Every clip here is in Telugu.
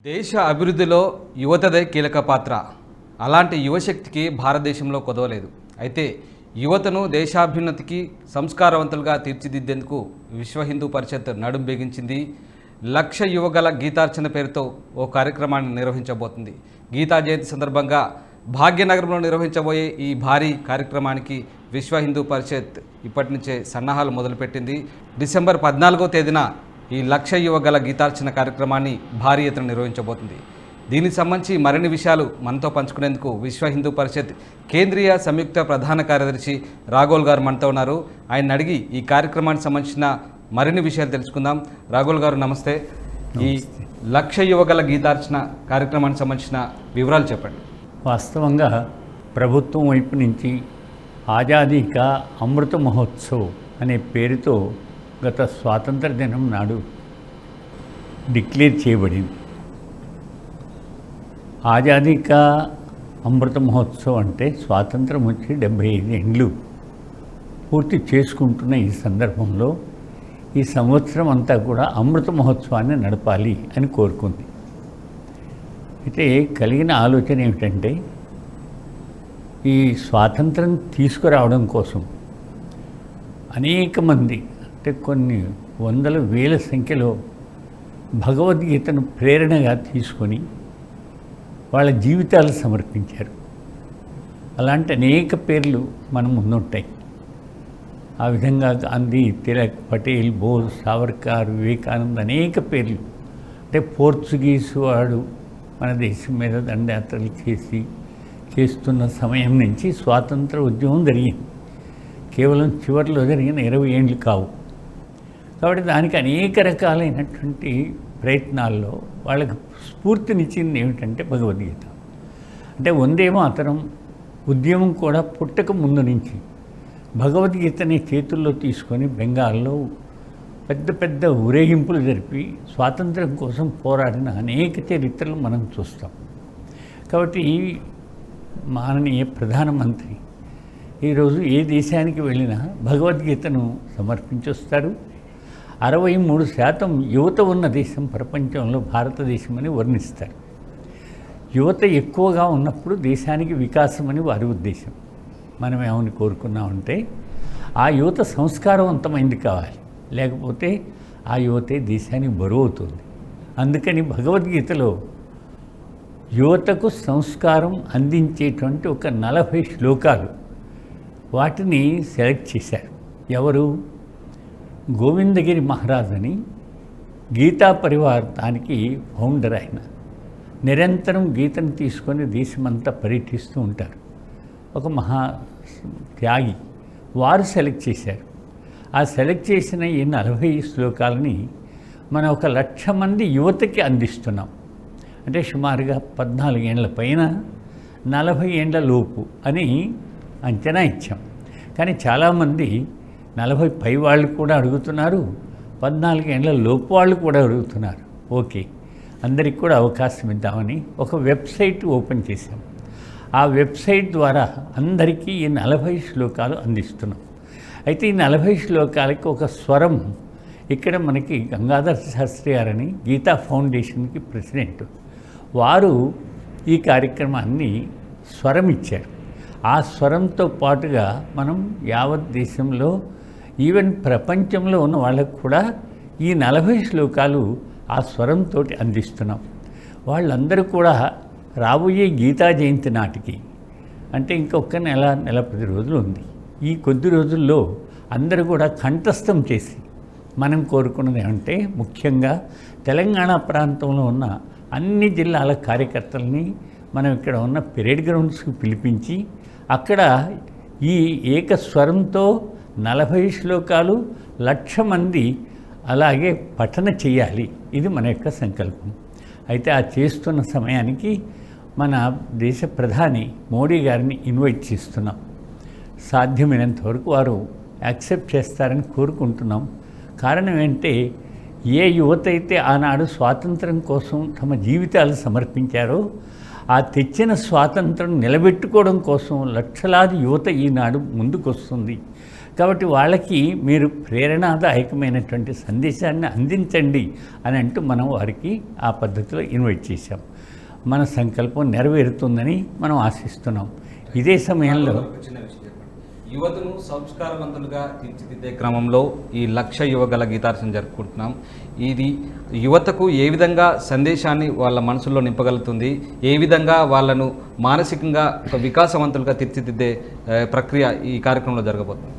దేశ అభివృద్ధిలో యువతదే కీలక పాత్ర. అలాంటి యువశక్తికి భారతదేశంలో కొదవలేదు. అయితే యువతను దేశాభ్యున్నతికి సంస్కారవంతులుగా తీర్చిదిద్దేందుకు విశ్వ హిందూ పరిషత్ నడుం బిగించింది. లక్ష యువగల గీతార్చన పేరుతో ఓ కార్యక్రమాన్ని నిర్వహించబోతుంది. గీతా జయంతి సందర్భంగా భాగ్యనగరంలో నిర్వహించబోయే ఈ భారీ కార్యక్రమానికి విశ్వ హిందూ పరిషత్ ఇప్పటి నుంచే సన్నాహాలు మొదలుపెట్టింది. డిసెంబర్ 14వ తేదీన ఈ లక్ష యువగల గీతార్చన కార్యక్రమాన్ని భారీ ఎత్తున నిర్వహించబోతుంది. దీనికి సంబంధించి మరిన్ని విషయాలు మనతో పంచుకునేందుకు విశ్వ హిందూ పరిషత్ కేంద్రీయ సంయుక్త ప్రధాన కార్యదర్శి రాఘోల్ గారు మనతో ఉన్నారు. ఆయన అడిగి ఈ కార్యక్రమానికి సంబంధించిన మరిన్ని విషయాలు తెలుసుకుందాం. రాఘోల్ గారు నమస్తే. ఈ లక్ష యువగల గీతార్చన కార్యక్రమానికి సంబంధించిన వివరాలు చెప్పండి. వాస్తవంగా ప్రభుత్వం వైపు నుంచి ఆజాదీ కా అమృత మహోత్సవ్ అనే పేరుతో గత స్వాతంత్ర దినం నాడు డిక్లేర్ చేయబడింది. ఆజాదీ కా అమృత మహోత్సవ్ అంటే స్వాతంత్రం వచ్చి 75 ఏండ్లు పూర్తి చేసుకుంటున్న ఈ సందర్భంలో ఈ సంవత్సరం అంతా కూడా అమృత మహోత్సవాన్ని నడపాలి అని కోరుకుంది. అయితే కలిగిన ఆలోచన ఏమిటంటే ఈ స్వాతంత్రం తీసుకురావడం కోసం అనేక మంది అంటే కొన్ని వందల వేల సంఖ్యలో భగవద్గీతను ప్రేరణగా తీసుకొని వాళ్ళ జీవితాలు సమర్పించారు. అలాంటి అనేక పేర్లు మన ముందుంటాయి. ఆ విధంగా గాంధీ, తిలక్, పటేల్, బోస్, సావర్కర్, వివేకానంద్ అనేక పేర్లు. అంటే పోర్చుగీసు వాడు మన దేశం మీద దండయాత్రలు చేస్తున్న సమయం నుంచి స్వాతంత్ర ఉద్యమం జరిగింది. కేవలం చివరిలో జరిగిన 20 ఏండ్లు కావు. కాబట్టి దానికి అనేక రకాలైనటువంటి ప్రయత్నాల్లో వాళ్ళకి స్ఫూర్తినిచ్చింది ఏమిటంటే భగవద్గీత. అంటే వందే మాతరం ఉద్యమం కూడా పుట్టక ముందు నుంచి భగవద్గీతని చేతుల్లో తీసుకొని బెంగాల్లో పెద్ద పెద్ద ఊరేగింపులు జరిపి స్వాతంత్రం కోసం పోరాడిన అనేక చరిత్రలు మనం చూస్తాం. కాబట్టి ఈ మాననీయ ప్రధానమంత్రి ఈరోజు ఏ దేశానికి వెళ్ళినా భగవద్గీతను సమర్పించొస్తారు. 63% యువత ఉన్న దేశం ప్రపంచంలో భారతదేశం అని వర్ణిస్తారు. యువత ఎక్కువగా ఉన్నప్పుడు దేశానికి వికాసం అని వారి ఉద్దేశం. మనం ఏమని కోరుకున్నామంటే ఆ యువత సంస్కారవంతమైంది కావాలి, లేకపోతే ఆ యువతే దేశానికి బరువు అవుతుంది. అందుకని భగవద్గీతలో యువతకు సంస్కారం అందించేటువంటి ఒక 40 శ్లోకాలు వాటిని సెలెక్ట్ చేశారు. ఎవరు? గోవిందగిరి మహారాజ్ అని గీతా పరివార్ దానికి ఫౌండర్. ఆయన నిరంతరం గీతను తీసుకొని దేశమంతా పర్యటిస్తూ ఉంటారు. ఒక మహా త్యాగి. వారు సెలెక్ట్ చేశారు. ఆ సెలెక్ట్ చేసిన ఈ 40 శ్లోకాలని మనం 1,00,000 మంది యువతకి అందిస్తున్నాం. అంటే సుమారుగా 14 ఏండ్ల పైన 40 ఏండ్ల లోపు అని అంచనా ఇచ్చాం. కానీ చాలామంది 40 పై వాళ్ళు కూడా అడుగుతున్నారు, 14 ఏండ్ల లోపు వాళ్ళు కూడా అడుగుతున్నారు. ఓకే, అందరికి కూడా అవకాశం ఇద్దామని ఒక వెబ్సైట్ ఓపెన్ చేశాం. ఆ వెబ్సైట్ ద్వారా అందరికీ ఈ 40 శ్లోకాలు అందిస్తున్నాం. అయితే ఈ 40 శ్లోకాలకి ఒక స్వరం. ఇక్కడ మనకి గంగాధర్ శాస్త్రి గారని గీతా ఫౌండేషన్కి ప్రెసిడెంట్, వారు ఈ కార్యక్రమాన్ని స్వరం ఇచ్చారు. ఆ స్వరంతో పాటుగా మనం యావత్ దేశంలో ఈవెన్ ప్రపంచంలో ఉన్న వాళ్ళకు కూడా ఈ 40 శ్లోకాలు ఆ స్వరంతో అందిస్తున్నాం. వాళ్ళందరూ కూడా రాబోయే గీతా జయంతి నాటికి, అంటే ఇంకొక నెల 10 రోజులు ఉంది, ఈ కొద్ది రోజుల్లో అందరూ కూడా కంఠస్థం చేసి మనం కోరుకున్నది ఏమంటే ముఖ్యంగా తెలంగాణ ప్రాంతంలో ఉన్న అన్ని జిల్లాల కార్యకర్తలని మనం ఇక్కడ ఉన్న పెరేడ్ గ్రౌండ్స్కి పిలిపించి అక్కడ ఈ ఏకస్వరంతో 40 శ్లోకాలు 1,00,000 మంది అలాగే పఠన చేయాలి. ఇది మన యొక్క సంకల్పం. అయితే ఆ చేస్తున్న సమయానికి మన దేశ ప్రధాని మోడీ గారిని ఇన్వైట్ చేస్తున్నాం. సాధ్యమైనంత వరకు వారు యాక్సెప్ట్ చేస్తారని కోరుకుంటున్నాం. కారణం ఏంటంటే ఏ యువత అయితే ఆనాడు స్వాతంత్రం కోసం తమ జీవితాలు సమర్పించారో ఆ తెచ్చిన స్వాతంత్రం నిలబెట్టుకోవడం కోసం లక్షలాది యువత ఈనాడు ముందుకొస్తుంది. కాబట్టి వాళ్ళకి మీరు ప్రేరణాదాయకమైనటువంటి సందేశాన్ని అందించండి అని అంటూ మనం వారికి ఆ పద్ధతిలో ఇన్వైట్ చేశాం. మన సంకల్పం నెరవేరుతుందని మనం ఆశిస్తున్నాం. ఇదే సమయంలో యువతను సంస్కారవంతులుగా తీర్చిదిద్దే క్రమంలో ఈ లక్ష యువగల గీతార్చన జరుపుకుంటున్నాం. ఇది యువతకు ఏ విధంగా సందేశాన్ని వాళ్ళ మనసుల్లో నింపగలుగుతుంది, ఏ విధంగా వాళ్ళను మానసికంగా ఒక వికాసవంతులుగా తీర్చిదిద్దే ప్రక్రియ ఈ కార్యక్రమంలో జరగబోతుంది?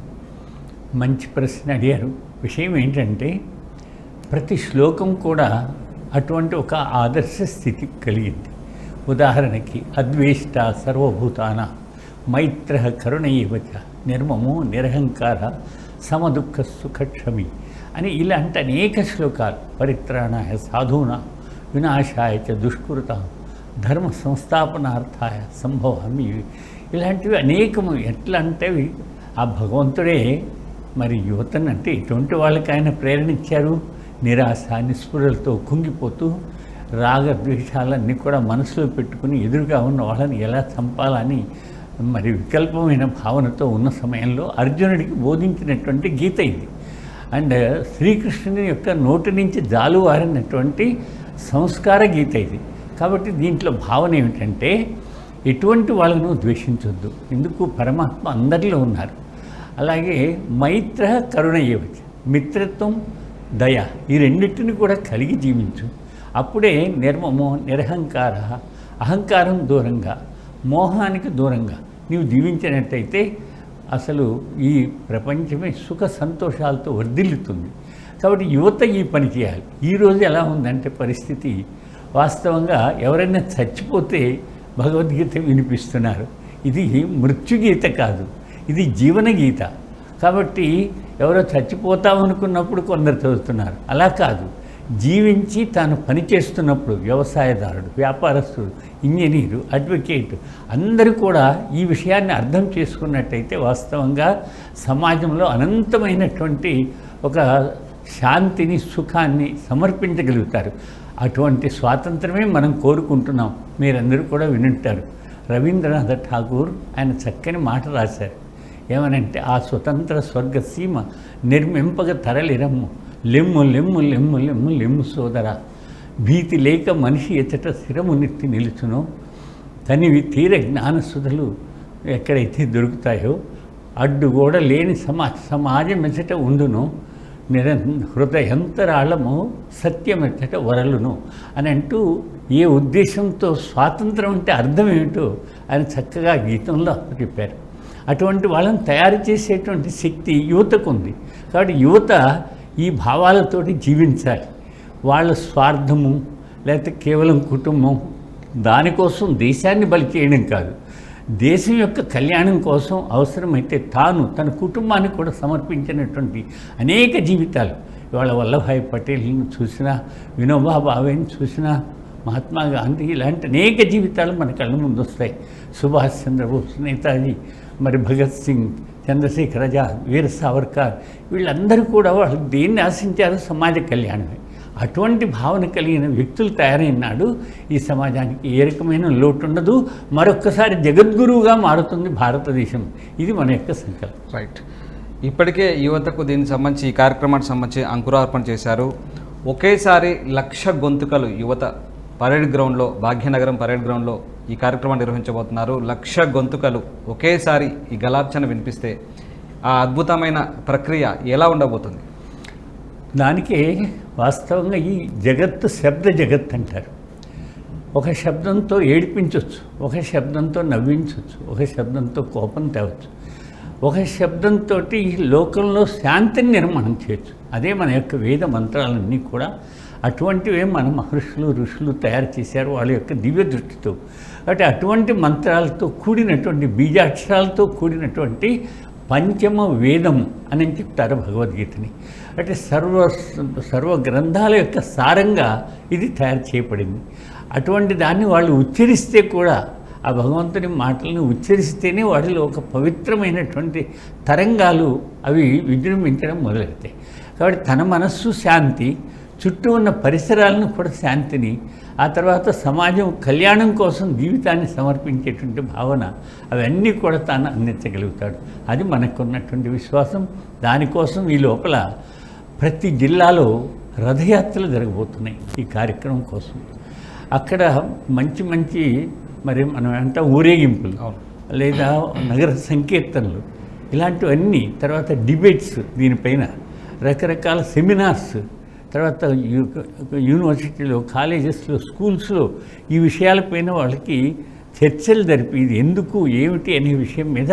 మంచి ప్రశ్న అడిగారు. విషయం ఏంటంటే ప్రతి శ్లోకం కూడా అటువంటి ఒక ఆదర్శ స్థితి కలిగింది. ఉదాహరణకి అద్వేష్ట సర్వభూతాన మైత్ర కరుణైవచ నిర్మమో నిరహంకార సమదుఃఖ సుఖక్షమి అని ఇలాంటి అనేక శ్లోకాలు, పరిత్రాణాయ సాధూనా వినాశాయ చ దుష్కృత ధర్మ సంస్థాపనార్థాయ సంభవామి, ఇలాంటివి అనేకము. ఎట్లా అంటే ఆ భగవంతుడే మరి యువతను అంటే ఇటువంటి వాళ్ళకి ఆయన ప్రేరణ ఇచ్చారు. నిరాశ నిస్పృహలతో కుంగిపోతూ రాగద్వేషాలన్నీ కూడా మనసులో పెట్టుకుని ఎదురుగా ఉన్న వాళ్ళని ఎలా చంపాలని మరి వికల్పమైన భావనతో ఉన్న సమయంలో అర్జునుడికి బోధించినటువంటి గీత ఇది. అండ్ శ్రీకృష్ణుని యొక్క నోటి నుంచి జాలువారినటువంటి సంస్కార గీత ఇది. కాబట్టి దీంట్లో భావన ఏమిటంటే ఎటువంటి వాళ్ళను ద్వేషించొద్దు. ఎందుకు పరమాత్మ అందరిలో ఉన్నారు. అలాగే మైత్ర కరుణయ్యవచ్చు, మిత్రత్వం దయ, ఈ రెండింటిని కూడా కలిగి జీవించు. అప్పుడే నిర్మమో నిరహంకార, అహంకారం దూరంగా మోహానికి దూరంగా నీవు జీవించినట్టయితే అసలు ఈ ప్రపంచమే సుఖ సంతోషాలతో వర్ధిల్లుతుంది. కాబట్టి యువత ఈ పని చేయాలి. ఈరోజు ఎలా ఉందంటే పరిస్థితి, వాస్తవంగా ఎవరైనా చచ్చిపోతే భగవద్గీత వినిపిస్తున్నారు. ఇది మృత్యుగీత కాదు, ఇది జీవన గీత. కాబట్టి ఎవరో చచ్చిపోతామనుకున్నప్పుడు కొందరు చదువుతున్నారు. అలా కాదు, జీవించి తాను పనిచేస్తున్నప్పుడు వ్యవసాయదారుడు, వ్యాపారస్తుడు, ఇంజనీరు, అడ్వకేట్ అందరూ కూడా ఈ విషయాన్ని అర్థం చేసుకున్నట్టయితే వాస్తవంగా సమాజంలో అనంతమైనటువంటి ఒక శాంతిని సుఖాన్ని సమర్పించగలుగుతారు. అటువంటి స్వాతంత్రమే మనం కోరుకుంటున్నాం. మీరందరూ కూడా వినుంటారు, రవీంద్రనాథ్ ఠాగూర్ ఆయన చక్కని మాట రాశారు. ఏమనంటే ఆ స్వతంత్ర స్వర్గ సీమ నిర్మింపగ తరలిరమ్ము, లెమ్ము లెమ్ము లెమ్ము లెమ్ము లెమ్ము సోదర, భీతి లేక మనిషి ఎచ్చట స్థిరము నెత్తి నిలుచునో, తనివి తీర జ్ఞానసుధలు ఎక్కడైతే దొరుకుతాయో, అడ్డుగోడ లేని సమాజం ఎచ్చట ఉండునో, హృదయంతరాళము సత్యమెచ్చట వరలును అని అంటూ ఏ ఉద్దేశంతో స్వాతంత్రం అంటే అర్థం ఏమిటో ఆయన చక్కగా గీతంలో చెప్పారు. అటువంటి వాళ్ళని తయారు చేసేటువంటి శక్తి యువతకు ఉంది. కాబట్టి యువత ఈ భావాలతోటి జీవించాలి. వాళ్ళ స్వార్థము లేకపోతే కేవలం కుటుంబం దానికోసం దేశాన్ని బలి చేయడం కాదు, దేశం యొక్క కళ్యాణం కోసం అవసరమైతే తాను తన కుటుంబాన్ని కూడా సమర్పించినటువంటి అనేక జీవితాలు. ఇవాళ వల్లభాయ్ పటేల్ని చూసినా, వినోబా భావేని చూసినా, మహాత్మా గాంధీ ఇలాంటి అనేక జీవితాలు మన కళ్ళ ముందు వస్తాయి. సుభాష్ చంద్రబోస్, నేతాజీ, మరి భగత్ సింగ్, చంద్రశేఖర్ ఆజాద్, వీర సావర్కర్, వీళ్ళందరూ కూడా వాళ్ళు దేన్ని ఆశించారు? సమాజ కళ్యాణమే. అటువంటి భావన కలిగిన వ్యక్తులు తయారైనాడు ఈ సమాజానికి ఏ రకమైన లోటు ఉండదు. మరొక్కసారి జగద్గురువుగా మారుతుంది భారతదేశం. ఇది మన యొక్క సంకల్పం. రైట్. ఇప్పటికే యువతకు దీనికి సంబంధించి ఈ కార్యక్రమానికి సంబంధించి అంకురార్పణ చేశారు. ఒకేసారి 1,00,000 గొంతుకలు యువత పరేడ్ గ్రౌండ్లో, భాగ్యనగరం పరేడ్ గ్రౌండ్లో ఈ కార్యక్రమాన్ని నిర్వహించబోతున్నారు. 1,00,000 గొంతుకలు ఒకేసారి ఈ గలార్చన వినిపిస్తే ఆ అద్భుతమైన ప్రక్రియ ఎలా ఉండబోతుంది? దానికే వాస్తవంగా ఈ జగత్తు శబ్ద జగత్ అంటారు. ఒక శబ్దంతో ఏడిపించవచ్చు, ఒక శబ్దంతో నవ్వించవచ్చు, ఒక శబ్దంతో కోపం తేవచ్చు, ఒక శబ్దంతో ఈ లోకంలో శాంతిని నిర్మాణం చేయొచ్చు. అదే మన యొక్క వేద మంత్రాలన్నీ కూడా అటువంటివే మన మహర్షులు ఋషులు తయారు చేశారు వాళ్ళ యొక్క దివ్య దృష్టితో. కాబట్టి అటువంటి మంత్రాలతో కూడినటువంటి బీజాక్షరాలతో కూడినటువంటి పంచమ వేదము అని చెప్తారు భగవద్గీతని. అంటే సర్వ గ్రంథాల యొక్క సారంగా ఇది తయారు చేయబడింది. అటువంటి దాన్ని వాళ్ళు ఉచ్చరిస్తే కూడా, ఆ భగవంతుని మాటలను ఉచ్చరిస్తేనే వాటిలో ఒక పవిత్రమైనటువంటి తరంగాలు అవి విజృంభించడం మొదలెడతాయి. కాబట్టి తన మనస్సు శాంతి, చుట్టూ ఉన్న పరిసరాలను కూడా శాంతిని, ఆ తర్వాత సమాజం కళ్యాణం కోసం జీవితాన్ని సమర్పించేటువంటి భావన, అవన్నీ కూడా తాను అందించగలుగుతాడు. అది మనకున్నటువంటి విశ్వాసం. దానికోసం ఈ లోపల ప్రతి జిల్లాలో రథయాత్రలు జరగబోతున్నాయి ఈ కార్యక్రమం కోసం. అక్కడ మంచి మంచి మరి మనం అంటే ఊరేగింపులు లేదా నగర సంకీర్తనలు ఇలాంటివన్నీ, తర్వాత డిబేట్స్, దీనిపైన రకరకాల సెమినార్స్, తర్వాత యూనివర్సిటీలో, కాలేజెస్లో, స్కూల్స్లో ఈ విషయాలపైన వాళ్ళకి చర్చలు జరిపి ఇది ఎందుకు ఏమిటి అనే విషయం మీద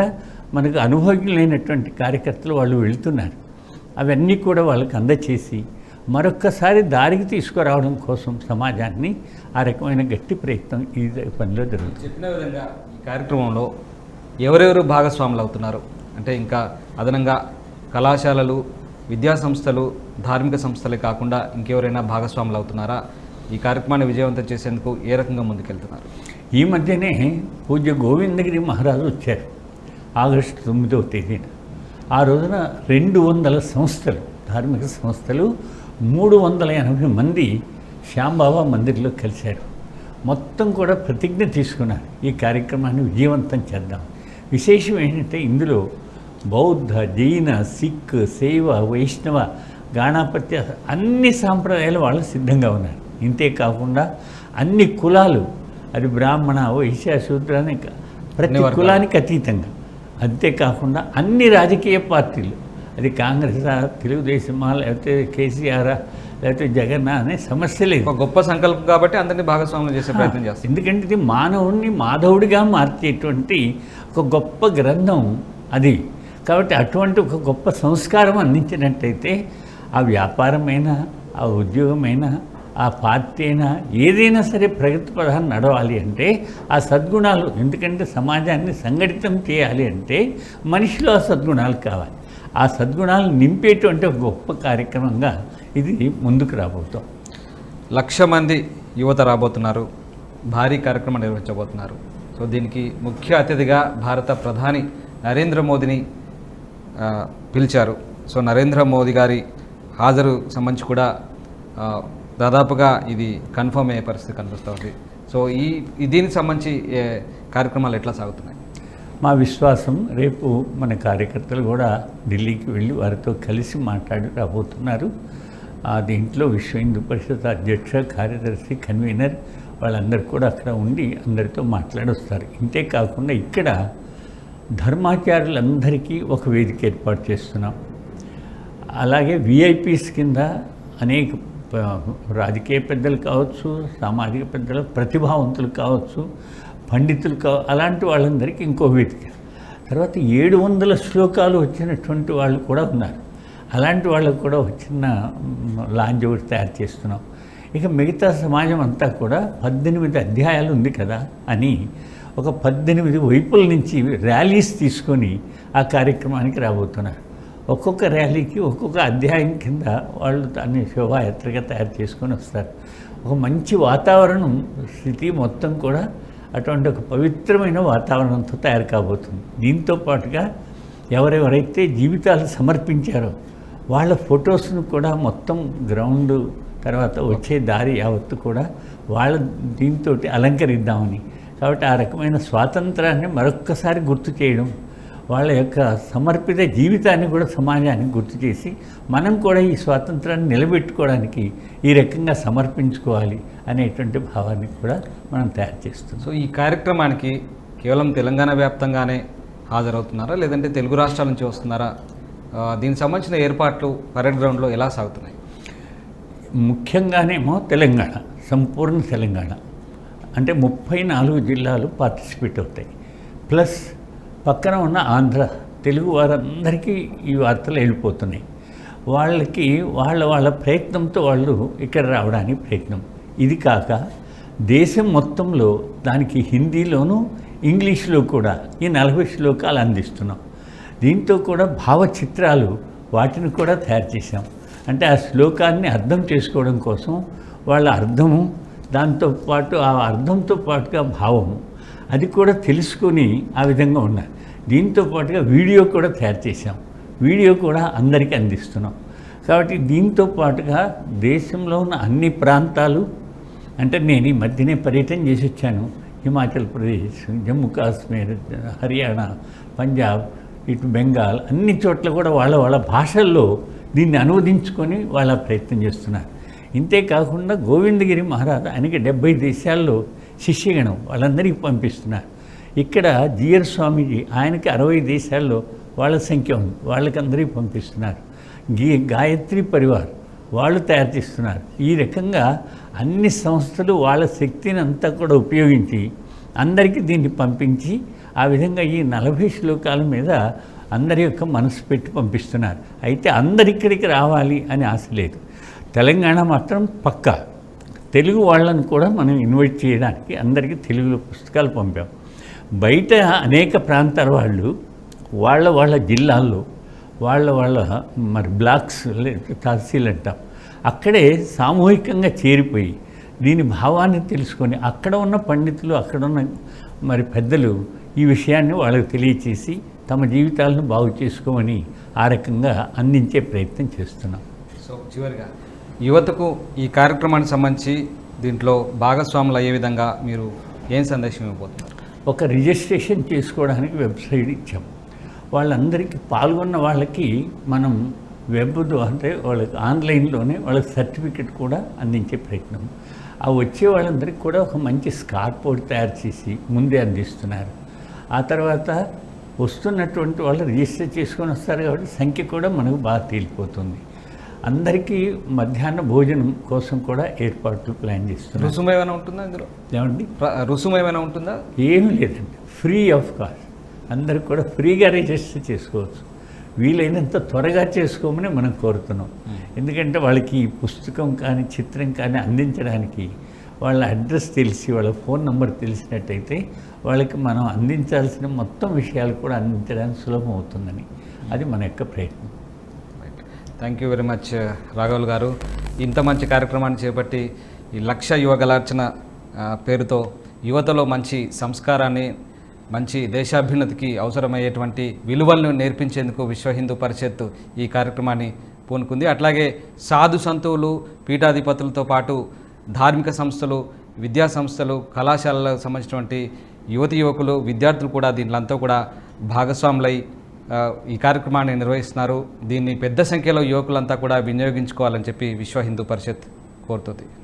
మనకు అనుభవజ్ఞులైనటువంటి కార్యకర్తలు వాళ్ళు వెళ్తున్నారు. అవన్నీ కూడా వాళ్ళకి అందచేసి మరొక్కసారి దారికి తీసుకురావడం కోసం సమాజాన్ని ఆ రకమైన గట్టి ప్రయత్నం ఈ పనిలో జరుగుతుంది. చెప్పిన విధంగా ఈ కార్యక్రమంలో ఎవరెవరు భాగస్వాములు అవుతున్నారు అంటే, ఇంకా అదనంగా కళాశాలలు, విద్యా సంస్థలు, ధార్మిక సంస్థలే కాకుండా ఇంకెవరైనా భాగస్వాములు అవుతున్నారా? ఈ కార్యక్రమాన్ని విజయవంతం చేసేందుకు ఏ రకంగా ముందుకెళ్తున్నారు? ఈ మధ్యనే పూజ్య గోవిందగిరి మహారాజు వచ్చారు ఆగస్టు 9వ తేదీన. ఆ రోజున 200 సంస్థలు, ధార్మిక సంస్థలు, 380 మంది శ్యాంబాబా మందిర్లో కలిశారు. మొత్తం కూడా ప్రతిజ్ఞ తీసుకున్నారు, ఈ కార్యక్రమాన్ని విజయవంతం చేద్దాం. విశేషం ఏంటంటే ఇందులో బౌద్ధ, జైన, సిక్, శైవ, వైష్ణవ, గాణాపత్య అన్ని సాంప్రదాయాలు వాళ్ళు సిద్ధంగా ఉన్నారు. ఇంతే కాకుండా అన్ని కులాలు, అది బ్రాహ్మణ, వైశ్య, శూద్ర అని ప్రతి కులానికి అతీతంగా, అంతేకాకుండా అన్ని రాజకీయ పార్టీలు, అది కాంగ్రెసా, తెలుగుదేశమా, లేకపోతే కేసీఆరా, లేకపోతే జగన్ అనే సమస్య లేదు. ఒక గొప్ప సంకల్పం కాబట్టి అందరినీ భాగస్వాములు చేసే ప్రయత్నం చేస్తారు. ఎందుకంటే ఇది మానవుడిని మాధవుడిగా మార్చేటువంటి ఒక గొప్ప గ్రంథం అది. కాబట్టి అటువంటి ఒక గొప్ప సంస్కారం అందించినట్టయితే ఆ వ్యాపారమైనా, ఆ ఉద్యోగమైనా, ఆ పార్టీ అయినా, ఏదైనా సరే ప్రగతి పదాన్ని నడవాలి అంటే ఆ సద్గుణాలు, ఎందుకంటే సమాజాన్ని సంఘటితం చేయాలి అంటే మనిషిలో ఆ సద్గుణాలు కావాలి. ఆ సద్గుణాలు నింపేటువంటి ఒక గొప్ప కార్యక్రమంగా ఇది ముందుకు రాబోతాం. 1,00,000 మంది యువత రాబోతున్నారు, భారీ కార్యక్రమం నిర్వహించబోతున్నారు. సో దీనికి ముఖ్య అతిథిగా భారత ప్రధాని నరేంద్ర మోదీని పిలిచారు. సో నరేంద్ర మోదీ గారి హాజరు సంబంధించి కూడా దాదాపుగా ఇది కన్ఫర్మ్ అయ్యే పరిస్థితి కనిపిస్తుంది. సో దీనికి సంబంధించి కార్యక్రమాలు ఎట్లా సాగుతున్నాయి? మా విశ్వాసం రేపు మన కార్యకర్తలు కూడా ఢిల్లీకి వెళ్ళి వారితో కలిసి మాట్లాడి రాబోతున్నారు. దీంట్లో విశ్వ హిందూ పరిషత్ అధ్యక్ష, కార్యదర్శి, కన్వీనర్ వాళ్ళందరూ కూడా అక్కడ ఉండి అందరితో మాట్లాడొస్తారు. ఇంతే కాకుండా ఇక్కడ ధర్మాచార్యులందరికీ ఒక వేదిక ఏర్పాటు చేస్తున్నాం. అలాగే విఐపీస్ కింద అనేక రాజకీయ పెద్దలు కావచ్చు, సామాజిక పెద్దలు, ప్రతిభావంతులు కావచ్చు, పండితులు అలాంటి వాళ్ళందరికీ ఇంకో వేదిక. తర్వాత 700 శ్లోకాలు వచ్చినటువంటి వాళ్ళు కూడా ఉన్నారు. అలాంటి వాళ్ళకు కూడా చిన్న లాంజ్ ఒకటి తయారు చేస్తున్నాం. ఇక మిగతా సమాజం అంతా కూడా 18 అధ్యాయాలు ఉంది కదా అని ఒక 18 వైపుల నుంచి ర్యాలీస్ తీసుకొని ఆ కార్యక్రమానికి రాబోతున్నారు. ఒక్కొక్క ర్యాలీకి ఒక్కొక్క అధ్యాయం కింద వాళ్ళు దాన్ని శోభాయాత్రగా తయారు చేసుకొని వస్తారు. ఒక మంచి వాతావరణం, స్థితి మొత్తం కూడా అటువంటి ఒక పవిత్రమైన వాతావరణంతో తయారు కాబోతుంది. దీంతో పాటుగా ఎవరెవరైతే జీవితాలు సమర్పించారో వాళ్ళ ఫొటోస్ను కూడా మొత్తం గ్రౌండ్, తర్వాత వచ్చే దారి యావత్తు కూడా వాళ్ళ దీంతో అలంకరిద్దామని. కాబట్టి ఆ రకమైన స్వాతంత్రాన్ని మరొక్కసారి గుర్తు చేయడం, వాళ్ళ యొక్క సమర్పిత జీవితాన్ని కూడా సమాజానికి గుర్తు చేసి మనం కూడా ఈ స్వాతంత్రాన్ని నిలబెట్టుకోవడానికి ఈ రకంగా సమర్పించుకోవాలి అనేటువంటి భావాన్ని కూడా మనం తయారు చేస్తున్నాం. సో ఈ కార్యక్రమానికి కేవలం తెలంగాణ వ్యాప్తంగానే హాజరవుతున్నారా, లేదంటే తెలుగు రాష్ట్రాల నుంచి వస్తున్నారా? దీనికి సంబంధించిన ఏర్పాట్లు పరేడ్ గ్రౌండ్లో ఎలా సాగుతున్నాయి? ముఖ్యంగానేమో తెలంగాణ, సంపూర్ణ తెలంగాణ అంటే 34 జిల్లాలు పార్టిసిపేట్ అవుతాయి. ప్లస్ పక్కన ఉన్న ఆంధ్ర, తెలుగు వారందరికీ ఈ వార్తలు వెళ్ళిపోతున్నాయి. వాళ్ళకి వాళ్ళ ప్రయత్నంతో వాళ్ళు ఇక్కడ రావడానికి ప్రయత్నం. ఇది కాక దేశం మొత్తంలో దానికి హిందీలోనూ ఇంగ్లీష్లో కూడా ఈ 40 శ్లోకాలు అందిస్తున్నాం. దీంతో కూడా భావచిత్రాలు వాటిని కూడా తయారు చేశాం. అంటే ఆ శ్లోకాన్ని అర్థం చేసుకోవడం కోసం వాళ్ళ అర్థము, దాంతోపాటు ఆ అర్థంతో పాటుగా భావము అది కూడా తెలుసుకొని ఆ విధంగా ఉన్నారు. దీంతో పాటుగా వీడియో కూడా తయారు చేశాం. వీడియో కూడా అందరికీ అందిస్తున్నాం. కాబట్టి దీంతో పాటుగా దేశంలో ఉన్న అన్ని ప్రాంతాలు, అంటే నేను ఈ మధ్యనే పర్యటన చేసి వచ్చాను. హిమాచల్ ప్రదేశ్, జమ్మూ కాశ్మీర్, హర్యానా, పంజాబ్, ఇటు బెంగాల్, అన్ని చోట్ల కూడా వాళ్ళ భాషల్లో దీన్ని అనువదించుకొని వాళ్ళ ప్రయత్నం చేస్తున్నారు. ఇంతే కాకుండా గోవిందగిరి మహారాజ్ ఆయనకి 70 దేశాల్లో శిష్యగణం వాళ్ళందరికీ పంపిస్తున్నారు. ఇక్కడ జిఆర్ స్వామీజీ ఆయనకి 60 దేశాల్లో వాళ్ళ సంఖ్య ఉంది, వాళ్ళకందరికీ పంపిస్తున్నారు. గాయత్రి పరివార్ వాళ్ళు తయారు చేస్తున్నారు. ఈ రకంగా అన్ని సంస్థలు వాళ్ళ శక్తిని అంతా కూడా ఉపయోగించి అందరికీ దీన్ని పంపించి ఆ విధంగా ఈ 40 శ్లోకాల మీద అందరి యొక్క మనసు పెట్టి పంపిస్తున్నారు. అయితే అందరిక్కడికి రావాలి అని ఆశ లేదు. తెలంగాణ మాత్రం పక్కా. తెలుగు వాళ్ళని కూడా మనం ఇన్వైట్ చేయడానికి అందరికీ తెలుగులో పుస్తకాలు పంపాం. బయట అనేక ప్రాంతాల వాళ్ళు వాళ్ళ జిల్లాల్లో వాళ్ళ మరి బ్లాక్స్ తహసీల్ అంటాం, అక్కడే సామూహికంగా చేరిపోయి దీని భావాన్ని తెలుసుకొని అక్కడ ఉన్న పండితులు, అక్కడ ఉన్న మరి పెద్దలు ఈ విషయాన్ని వాళ్ళకి తెలియచేసి తమ జీవితాలను బాగు చేసుకోమని ఆ రకంగా అందించే ప్రయత్నం చేస్తున్నాం. సో చివరిగా యువతకు ఈ కార్యక్రమానికి సంబంధించి దీంట్లో భాగస్వాములు అయ్యే విధంగా మీరు ఏం సందేశం ఇవ్వబోతున్నారు? ఒక రిజిస్ట్రేషన్ చేసుకోవడానికి వెబ్సైట్ ఇచ్చాం. వాళ్ళందరికీ పాల్గొన్న వాళ్ళకి మనం వెబ్ అంటే వాళ్ళకి ఆన్లైన్లోనే వాళ్ళకి సర్టిఫికెట్ కూడా అందించే ప్రయత్నం. ఆ వచ్చే వాళ్ళందరికీ కూడా ఒక మంచి స్కార్ప్ బోర్డ్ తయారు చేసి ముందే అందిస్తున్నారు. ఆ తర్వాత వస్తున్నటువంటి వాళ్ళు రిజిస్టర్ చేసుకొని వస్తారు కాబట్టి సంఖ్య కూడా మనకు బాగా తేలిపోతుంది. అందరికీ మధ్యాహ్న భోజనం కోసం కూడా ఏర్పాట్లు ప్లాన్ చేస్తున్నారు. రుసుము ఏమైనా ఉంటుందా ఇందులో? ఏమండి, రుసుము ఏమైనా ఉంటుందా? ఏమీ లేదండి, ఫ్రీ ఆఫ్ కాస్ట్. అందరికి కూడా ఫ్రీగా రిజిస్టర్ చేసుకోవచ్చు. వీలైనంత త్వరగా చేసుకోమని మనం కోరుతున్నాం. ఎందుకంటే వాళ్ళకి ఈ పుస్తకం కానీ చిత్రం కానీ అందించడానికి వాళ్ళ అడ్రస్ తెలిసి వాళ్ళ ఫోన్ నెంబర్ తెలిసినట్టయితే వాళ్ళకి మనం అందించాల్సిన మొత్తం విషయాలు కూడా అందించడానికి సులభం అవుతుందని అది మన యొక్క ప్రయత్నం. థ్యాంక్ యూ వెరీ మచ్ రాఘవులు గారు. ఇంత మంచి కార్యక్రమాన్ని చేపట్టి ఈ లక్ష యువ గలార్చన పేరుతో యువతలో మంచి సంస్కారాన్ని, మంచి దేశాభ్యున్నతికి అవసరమయ్యేటువంటి విలువలను నేర్పించేందుకు విశ్వ హిందూ పరిషత్ ఈ కార్యక్రమాన్ని పూనుకుంది. అట్లాగే సాధు సంతువులు, పీఠాధిపతులతో పాటు ధార్మిక సంస్థలు, విద్యా సంస్థలు, కళాశాలలకు సంబంధించినటువంటి యువతి యువకులు, విద్యార్థులు కూడా దీంట్లో కూడా భాగస్వాములై ఈ కార్యక్రమాన్ని నిర్వహిస్తున్నారు. దీన్ని పెద్ద సంఖ్యలో యువకులంతా కూడా వినియోగించుకోవాలని చెప్పి విశ్వ హిందూ పరిషత్ కోరుతుంది.